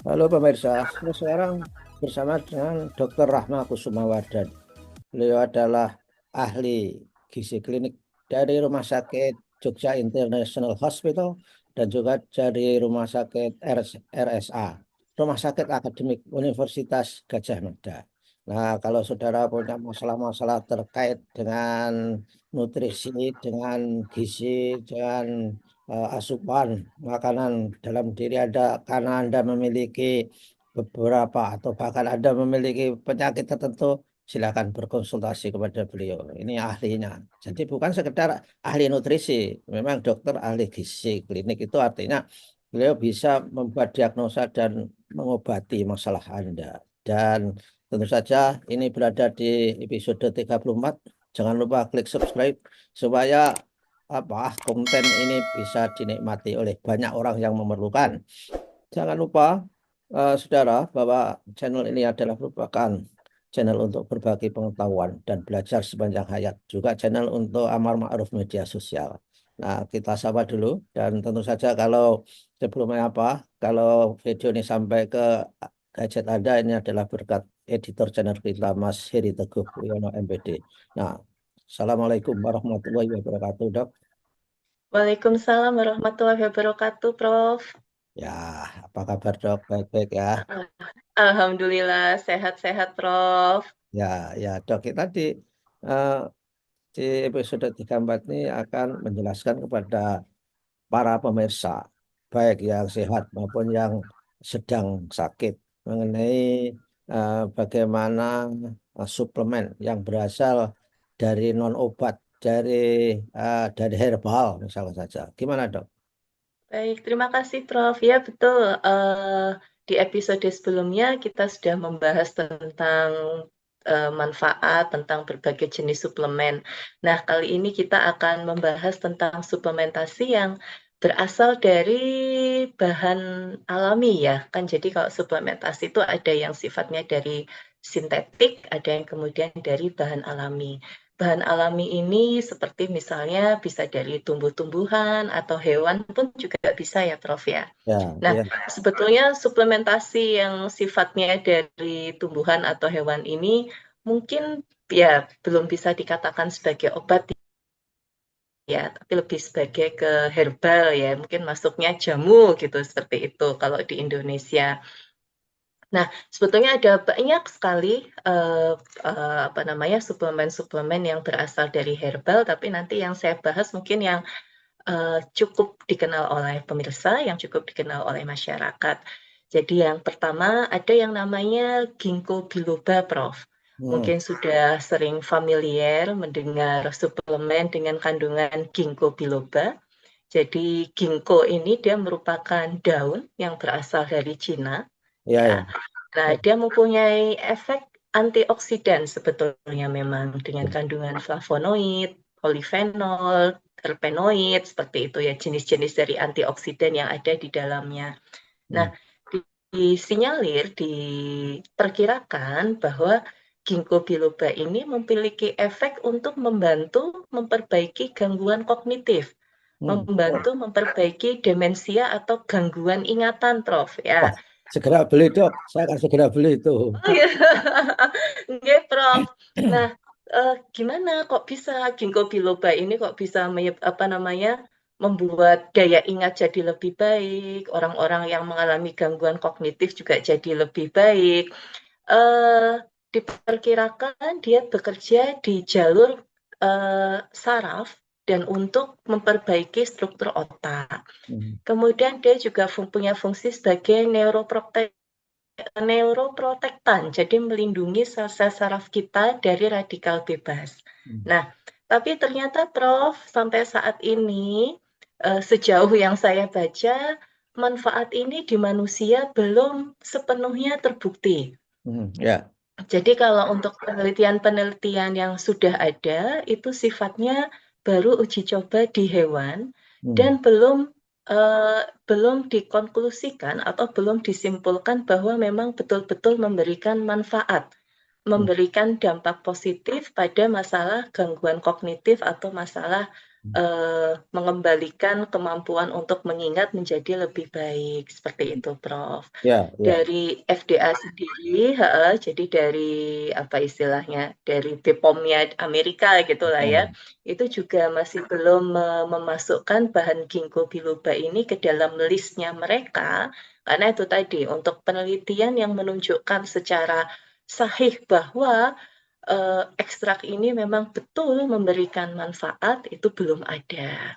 Halo pemirsa, saya sekarang bersama dengan Dr. Rahma Kusumawardhan. Beliau adalah ahli gizi klinik dari Rumah Sakit Jogja International Hospital dan juga dari Rumah Sakit RSA, Rumah Sakit Akademik Universitas Gadjah Mada. Nah, kalau saudara punya masalah-masalah terkait dengan nutrisi, dengan gizi, dengan asupan makanan dalam diri Anda karena Anda memiliki beberapa atau bahkan Anda memiliki penyakit tertentu, silakan berkonsultasi kepada beliau. Ini ahlinya. Jadi bukan sekedar ahli nutrisi, memang dokter ahli gizi klinik itu artinya beliau bisa membuat diagnosa dan mengobati masalah Anda. Dan tentu saja ini berada di episode 34. Jangan lupa klik subscribe supaya konten ini bisa dinikmati oleh banyak orang yang memerlukan. Jangan lupa, saudara, bahwa channel ini adalah merupakan channel untuk berbagi pengetahuan dan belajar sepanjang hayat. Juga channel untuk amar ma'ruf media sosial. Nah, kita sapa dulu. Dan tentu saja kalau sebelumnya kalau video ini sampai ke gadget Anda, ini adalah berkat editor channel kita, Mas Heri Teguh Wiono MPD. Nah, Assalamualaikum warahmatullahi wabarakatuh, Dok. Waalaikumsalam warahmatullahi wabarakatuh, Prof. Ya, apa kabar, Dok? Baik-baik ya. Alhamdulillah sehat-sehat, Prof. Ya, ya, Dok, kita eh, di episode 34 ini akan menjelaskan kepada para pemirsa, baik yang sehat maupun yang sedang sakit, mengenai bagaimana suplemen yang berasal dari non obat, dari herbal misalnya saja. Gimana, Dok? Baik, terima kasih, Prof. Ya, betul. Di episode sebelumnya kita sudah membahas tentang manfaat, tentang berbagai jenis suplemen. Nah, kali ini kita akan membahas tentang suplementasi yang berasal dari bahan alami ya. Kan jadi kalau suplementasi itu ada yang sifatnya dari sintetik, ada yang kemudian dari bahan alami. Bahan alami ini seperti misalnya bisa dari tumbuh-tumbuhan atau hewan pun juga bisa ya, Prof ya. Ya, Nah, ya. sebetulnya suplementasi yang sifatnya dari tumbuhan atau hewan ini mungkin ya belum bisa dikatakan sebagai obat ya, tapi lebih sebagai ke herbal ya, mungkin masuknya jamu gitu seperti itu kalau di Indonesia. Nah, sebetulnya ada banyak sekali eh, apa namanya suplemen-suplemen yang berasal dari herbal, tapi nanti yang saya bahas mungkin yang cukup dikenal oleh pemirsa, yang cukup dikenal oleh masyarakat. Jadi yang pertama ada yang namanya ginkgo biloba, Prof. Hmm, Mungkin sudah sering familiar mendengar suplemen dengan kandungan ginkgo biloba. Jadi ginkgo ini dia merupakan daun yang berasal dari Cina, ya, ya. ya. Nah, dia mempunyai efek antioksidan sebetulnya memang dengan kandungan flavonoid, polifenol, terpenoid, seperti itu ya jenis-jenis dari antioksidan yang ada di dalamnya. Nah, Hmm. disinyalir, diperkirakan bahwa ginkgo biloba ini memiliki efek untuk membantu memperbaiki gangguan kognitif, Hmm. membantu memperbaiki demensia atau gangguan ingatan, Prof. Ya, Wah, segera beli, Dok. Saya akan segera beli itu. oh ya, nggih, Prof. Nah, gimana kok bisa ginkgo biloba ini kok bisa apa namanya membuat daya ingat jadi lebih baik, orang-orang yang mengalami gangguan kognitif juga jadi lebih baik. Eh, Diperkirakan dia bekerja di jalur saraf dan untuk memperbaiki struktur otak. Hmm. Kemudian dia juga punya fungsi sebagai neuroprotektan, jadi melindungi sel-sel saraf kita dari radikal bebas. Hmm. Nah, tapi ternyata Prof, sampai saat ini, sejauh yang saya baca, manfaat ini di manusia belum sepenuhnya terbukti. Hmm. Ya. Jadi kalau untuk penelitian-penelitian yang sudah ada, itu sifatnya baru uji coba di hewan dan Hmm. belum dikonklusikan atau belum disimpulkan bahwa memang betul-betul memberikan manfaat, Hmm. memberikan dampak positif pada masalah gangguan kognitif atau masalah mengembalikan kemampuan untuk mengingat menjadi lebih baik. Seperti itu, Prof. Ya, ya. Dari FDA sendiri, jadi dari apa istilahnya, dari BPOM-nya Amerika gitulah ya, Oh, itu juga masih belum memasukkan bahan ginkgo biloba ini ke dalam listnya mereka, karena itu tadi untuk penelitian yang menunjukkan secara sahih bahwa ekstrak ini memang betul memberikan manfaat itu belum ada.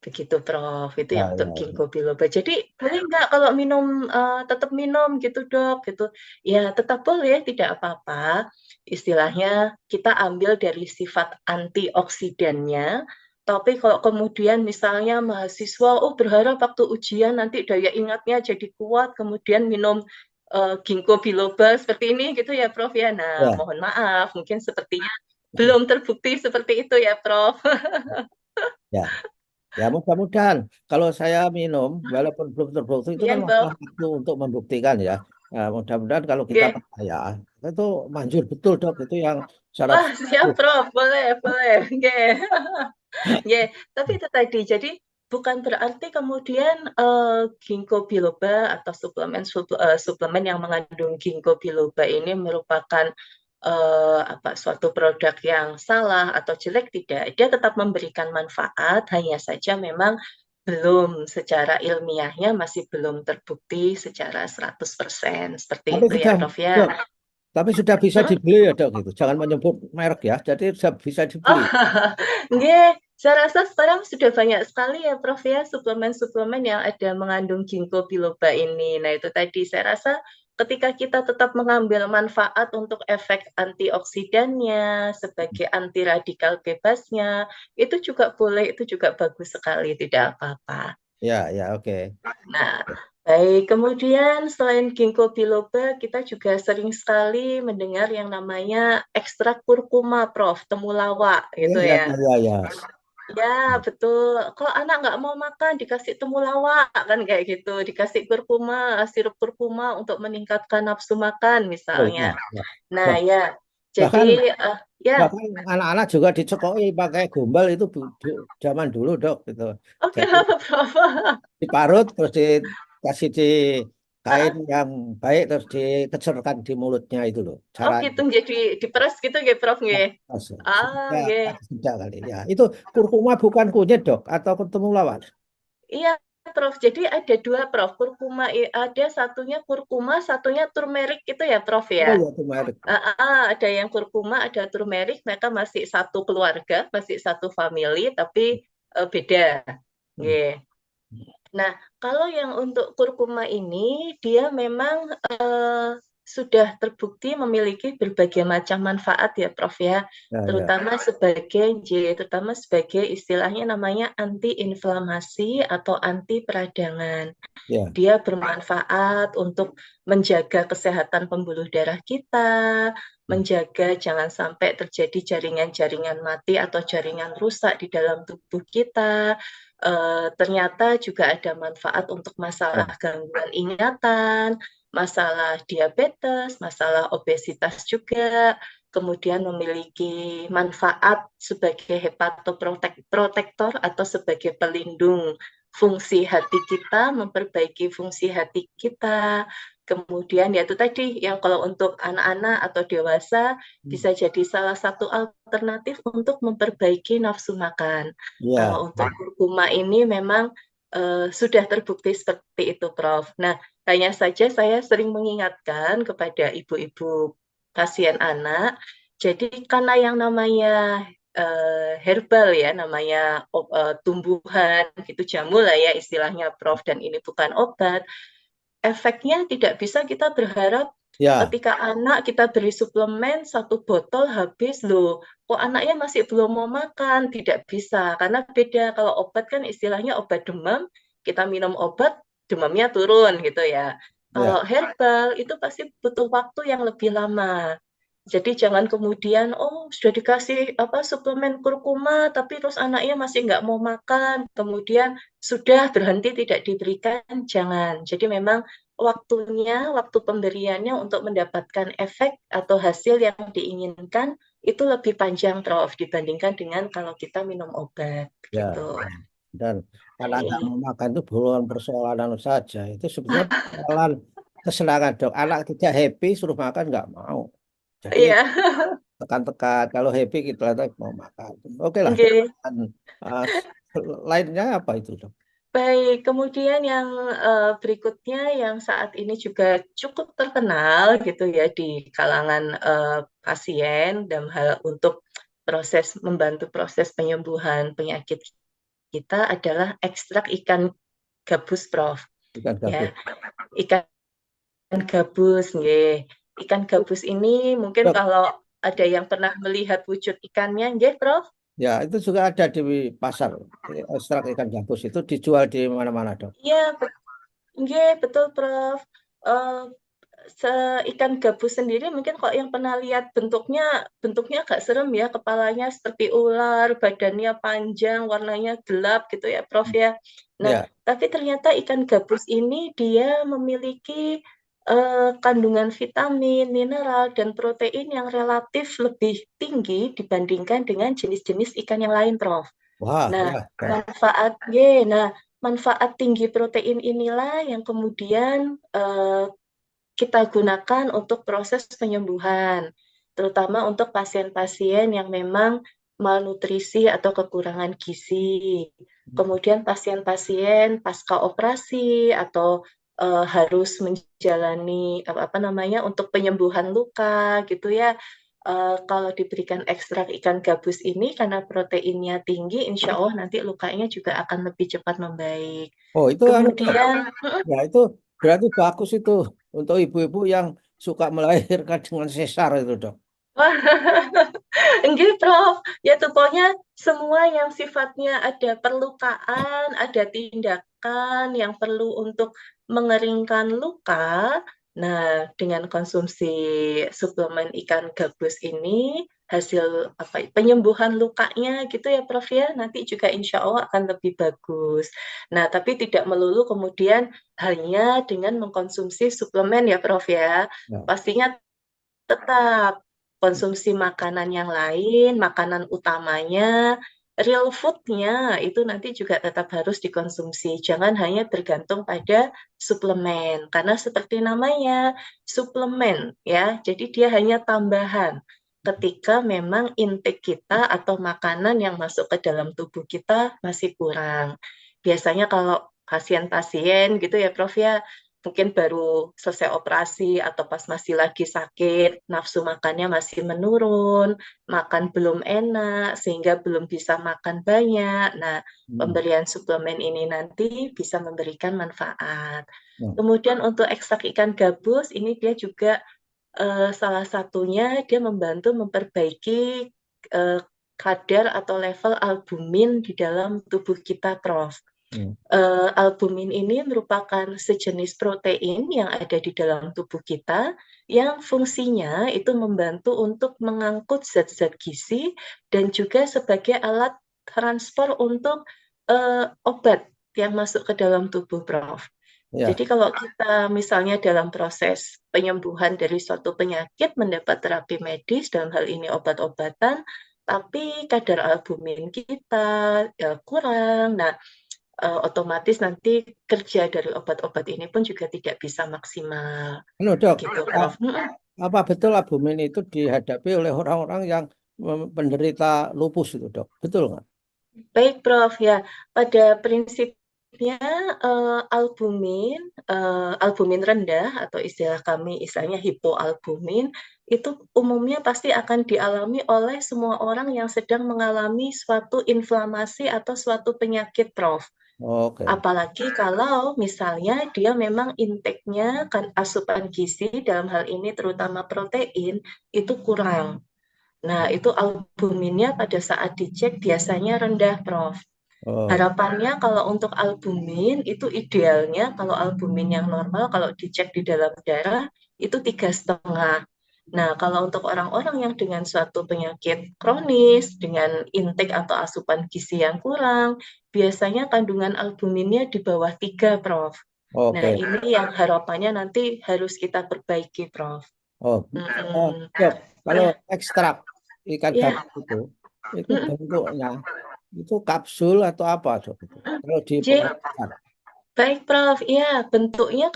Begitu, Prof. Itu ya, yang untuk ya, ginkgo biloba. Jadi boleh nggak kalau minum tetap minum gitu, Dok, gitu. Ya, tetap boleh, tidak apa-apa. Istilahnya kita ambil dari sifat antioksidannya. Tapi kalau kemudian misalnya mahasiswa, oh berharap waktu ujian nanti daya ingatnya jadi kuat, kemudian minum ginkgo biloba seperti ini gitu ya, Prof ya. Nah, ya, mohon maaf, mungkin sepertinya belum terbukti seperti itu ya, Prof. ya. Ya, mudah-mudahan kalau saya minum, walaupun belum terbukti, itu kan Iya, masalah Prof. waktu untuk membuktikan ya. Nah, mudah-mudahan kalau kita Oke. percaya, itu manjur betul dok, itu yang secara Wah, siap, Prof. Boleh, boleh. Oke. Ya, tapi itu tadi. Jadi bukan berarti kemudian ginkgo biloba atau suplemen yang mengandung ginkgo biloba ini merupakan apa suatu produk yang salah atau jelek, tidak. Dia tetap memberikan manfaat, hanya saja memang belum secara ilmiahnya masih belum terbukti secara 100%. Seperti tapi itu ya, sudah Prof ya. dok, tapi sudah bisa Hmm? dibeli ya dok gitu. Jangan menyebut merek ya. Jadi sudah bisa Oh, dibeli. nggih, saya rasa sekarang sudah banyak sekali ya, Prof ya, suplemen-suplemen yang ada mengandung ginkgo biloba ini. Nah, itu tadi saya rasa ketika kita tetap mengambil manfaat untuk efek antioksidannya, sebagai anti radikal bebasnya, itu juga boleh, itu juga bagus sekali, tidak apa-apa. Ya, ya, oke. Nah, baik. Kemudian selain ginkgo biloba, kita juga sering sekali mendengar yang namanya ekstrak kurkuma, Prof, temulawak Ya, gitu ya, ya. ya, ya. Ya, betul. Kalau anak nggak mau makan, dikasih temulawak, kan kayak gitu. Dikasih kurkuma, sirup kurkuma untuk meningkatkan nafsu makan, Oh, ya, misalnya. ya. Nah, Bah- ya. Jadi, Bahkan ya. bahkan anak-anak juga dicekoki pakai gombal itu zaman dulu dok gitu. Oke, Jadi apa, Prof? diparut terus dikasih di kain yang baik terus dikecerkan di mulutnya itu loh Oh, caranya. gitu. Jadi diperes gitu, ya, Prof, Ya, nggih. Ah, sudah nggih. sudah kali ya itu kurkuma bukan kunyit dok atau ketemu lawan. Iya, Prof. Jadi ada dua, Prof. Kurkuma, ada satunya kurkuma, satunya turmeric itu ya, Prof Oh ya. ya itu merek. Ada yang kurkuma, ada turmeric. Mereka masih satu keluarga, masih satu family, tapi beda. Hmm. Nggih. Nah, kalau yang untuk kurkuma ini, dia memang sudah terbukti memiliki berbagai macam manfaat ya, Prof ya, Ya, ya, terutama sebagai istilahnya namanya anti-inflamasi atau anti peradangan. ya, Dia bermanfaat untuk menjaga kesehatan pembuluh darah kita, menjaga jangan sampai terjadi jaringan-jaringan mati atau jaringan rusak di dalam tubuh kita. Ternyata juga ada manfaat untuk ya, masalah gangguan ingatan, masalah diabetes, masalah obesitas juga, kemudian memiliki manfaat sebagai hepatoprotektor atau sebagai pelindung fungsi hati kita, memperbaiki fungsi hati kita. Kemudian ya itu tadi yang kalau untuk anak-anak atau dewasa bisa jadi salah satu alternatif untuk memperbaiki nafsu makan. ya, Kalau untuk kurkuma ini memang sudah terbukti seperti itu, Prof. Nah, hanya saja saya sering mengingatkan kepada ibu-ibu pasien anak, jadi karena yang namanya herbal ya, namanya tumbuhan gitu, jamu lah ya istilahnya, Prof. Dan ini bukan obat. Efeknya tidak bisa kita berharap ya, ketika anak kita beri suplemen satu botol habis loh. Kok anaknya masih belum mau makan? Tidak bisa, karena beda. Kalau obat kan istilahnya obat demam, kita minum obat, demamnya turun gitu ya. ya, Kalau herbal itu pasti butuh waktu yang lebih lama. Jadi jangan kemudian, oh sudah dikasih apa suplemen kurkuma, tapi terus anaknya masih nggak mau makan, kemudian sudah berhenti tidak diberikan, jangan. Jadi memang waktunya, waktu pemberiannya untuk mendapatkan efek atau hasil yang diinginkan itu lebih panjang, Prof, dibandingkan dengan kalau kita minum obat, Ya, gitu. ya. Dan anak nggak Baik. mau makan itu bukan persoalan saja. Itu sebetulnya persoalan kesenangan dok. Anak tidak happy suruh makan nggak mau. Jadi Iya, tekan-tekan. Kalau happy kita lihat mau makan. Oke lah. Dok. oke. Dan, uh, lainnya apa itu dok? Baik, kemudian yang berikutnya yang saat ini juga cukup terkenal gitu ya di kalangan pasien dalam hal untuk membantu proses penyembuhan penyakit kita adalah ekstrak ikan gabus, Prof. Bukan Ya, gabus. ikan gabus, nggih. Ikan gabus ini mungkin Dok, kalau ada yang pernah melihat wujud ikannya, nggih, Prof? ya itu juga ada di pasar. Ekstrak ikan gabus itu dijual di mana-mana dok. Iya, nggih, betul, Prof. Eh, Ikan gabus sendiri mungkin kok yang pernah lihat bentuknya agak serem ya, kepalanya seperti ular, badannya panjang, warnanya gelap gitu ya, Prof ya. Nah, Ya. tapi ternyata ikan gabus ini dia memiliki kandungan vitamin, mineral, dan protein yang relatif lebih tinggi dibandingkan dengan jenis-jenis ikan yang lain, Prof. Wah, Nah, ya. Dok. manfaat tinggi protein inilah yang kemudian kita gunakan untuk proses penyembuhan, terutama untuk pasien-pasien yang memang malnutrisi atau kekurangan gizi. Kemudian pasien-pasien pasca operasi atau harus menjalani apa namanya untuk penyembuhan luka gitu ya. Kalau diberikan ekstrak ikan gabus ini karena proteinnya tinggi, insya Allah nanti lukanya juga akan lebih cepat membaik. Oh, itu anu dok. Kemudian, Ya, itu berarti bagus itu untuk ibu-ibu yang suka melahirkan dengan sesar itu, dok. wah, enggak, Prof. Ya, pokoknya semua yang sifatnya ada perlukaan, ada tindakan yang perlu untuk mengeringkan luka. Nah, dengan konsumsi suplemen ikan gabus ini, hasil apa penyembuhan lukanya gitu ya, Prof ya, nanti juga insya Allah akan lebih bagus. Nah, tapi tidak melulu kemudian hanya dengan mengkonsumsi suplemen ya, Prof ya. Ya. Pastinya tetap konsumsi makanan yang lain, makanan utamanya, real food-nya itu nanti juga tetap harus dikonsumsi. Jangan hanya bergantung pada suplemen, karena seperti namanya, suplemen ya. Jadi dia hanya tambahan ketika memang intake kita atau makanan yang masuk ke dalam tubuh kita masih kurang. Biasanya kalau pasien-pasien gitu ya, Prof ya, mungkin baru selesai operasi atau pas masih lagi sakit, nafsu makannya masih menurun, makan belum enak, sehingga belum bisa makan banyak. Nah, Hmm. pemberian suplemen ini nanti bisa memberikan manfaat. Ya. Kemudian untuk ekstrak ikan gabus, ini dia juga salah satunya dia membantu memperbaiki eh, kadar atau level albumin di dalam tubuh kita, Prof. Hmm. Albumin ini merupakan sejenis protein yang ada di dalam tubuh kita yang fungsinya itu membantu untuk mengangkut zat-zat gizi dan juga sebagai alat transfer untuk obat yang masuk ke dalam tubuh, Prof. Ya. Jadi kalau kita misalnya dalam proses penyembuhan dari suatu penyakit mendapat terapi medis, dalam hal ini obat-obatan, tapi kadar albumin kita kurang. Nah, otomatis nanti kerja dari obat-obat ini pun juga tidak bisa maksimal Anu, dok, gitu, a- Prof. Mm-mm. apa betul albumin itu dihadapi oleh orang-orang yang penderita lupus itu, dok? Betul nggak? Baik, Prof. Ya, pada prinsipnya albumin rendah atau istilah kami istilahnya hipoalbumin itu umumnya pasti akan dialami oleh semua orang yang sedang mengalami suatu inflamasi atau suatu penyakit, Prof. Oke. Apalagi kalau misalnya dia memang intake-nya kan asupan gizi dalam hal ini terutama protein itu kurang. Nah, itu albuminnya pada saat dicek biasanya rendah, Prof. Oh, Harapannya kalau untuk albumin itu idealnya kalau albumin yang normal kalau dicek di dalam darah itu 3,5. Nah, kalau untuk orang-orang yang dengan suatu penyakit kronis, dengan intake atau asupan gizi yang kurang, biasanya kandungan albuminnya di bawah 3, Prof. Nah, Oke. ini yang harapannya nanti harus kita perbaiki, Prof. Oh, Mm-mm. Dok, kalau Ya, ekstrak ikan ya. gabus itu Mm-mm. bentuknya itu kapsul atau apa, Dok itu? Kalau di Jadi, pengolahan. baik, Prof. Ya, bentuknya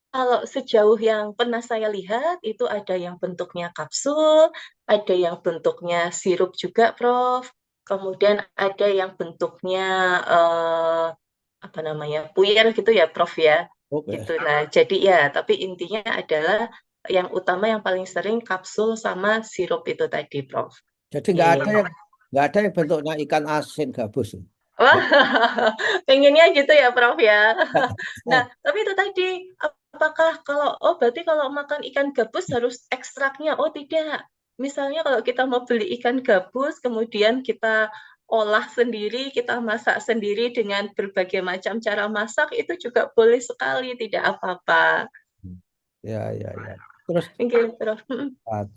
kalau sejauh yang pernah saya lihat, itu ada yang bentuknya kapsul, ada yang bentuknya sirup juga, Prof. Kemudian ada yang bentuknya eh, apa namanya, puyer gitu ya, Prof ya. Oke. Gitu. Nah, jadi ya, tapi intinya adalah yang utama yang paling sering kapsul sama sirup itu tadi, Prof. Jadi Gitu. nggak ada yang bentuknya ikan asin gabus. Wah, pengennya gitu ya, Prof ya. Nah, Eh, tapi itu tadi, apakah kalau, oh berarti kalau makan ikan gabus harus ekstraknya? Oh tidak. Misalnya kalau kita mau beli ikan gabus, kemudian kita olah sendiri, kita masak sendiri dengan berbagai macam cara masak, itu juga boleh sekali, tidak apa-apa. Ya, ya, ya. Terus, Oke, Prof.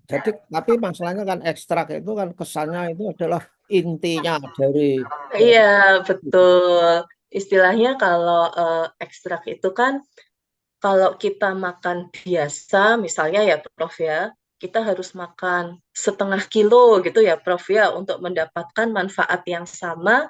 jadi tapi masalahnya kan ekstrak itu kan kesannya itu adalah intinya dari Iya, betul. Istilahnya kalau ekstrak itu kan kalau kita makan biasa, misalnya ya Prof ya, kita harus makan 0,5 kilo gitu ya Prof ya, untuk mendapatkan manfaat yang sama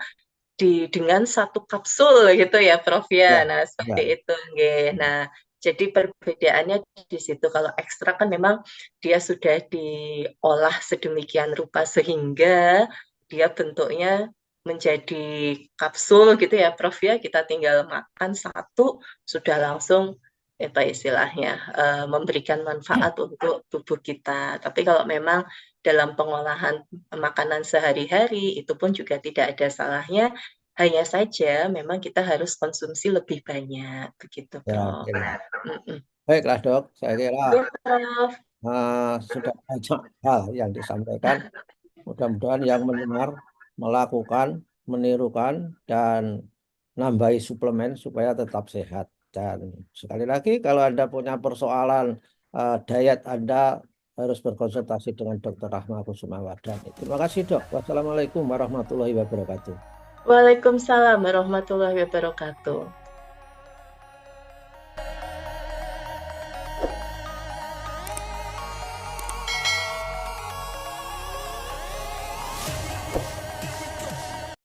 dengan 1 kapsul gitu ya Prof ya. ya, Nah, seperti ya. itu. Nggih. Nah, jadi perbedaannya di situ. Kalau ekstrak kan memang dia sudah diolah sedemikian rupa sehingga dia bentuknya menjadi kapsul gitu ya Prof ya. Kita tinggal makan satu sudah langsung apa istilahnya memberikan manfaat untuk tubuh kita. Tapi kalau memang dalam pengolahan makanan sehari-hari itu pun juga tidak ada salahnya. Hanya saja memang kita harus konsumsi lebih banyak, begitu, Ya, Prof. oke. Mm-mm. Baiklah, Dok. Saya kira Ya, Prof. sudah banyak hal yang disampaikan. Mudah-mudahan yang mendengar melakukan, menirukan, dan nambahi suplemen supaya tetap sehat. Dan sekali lagi, kalau Anda punya persoalan diet, Anda harus berkonsultasi dengan Dr. Rahma Kusumawardhani. Terima kasih, Dok. Wassalamualaikum warahmatullahi wabarakatuh. Waalaikumsalam warahmatullahi wabarakatuh.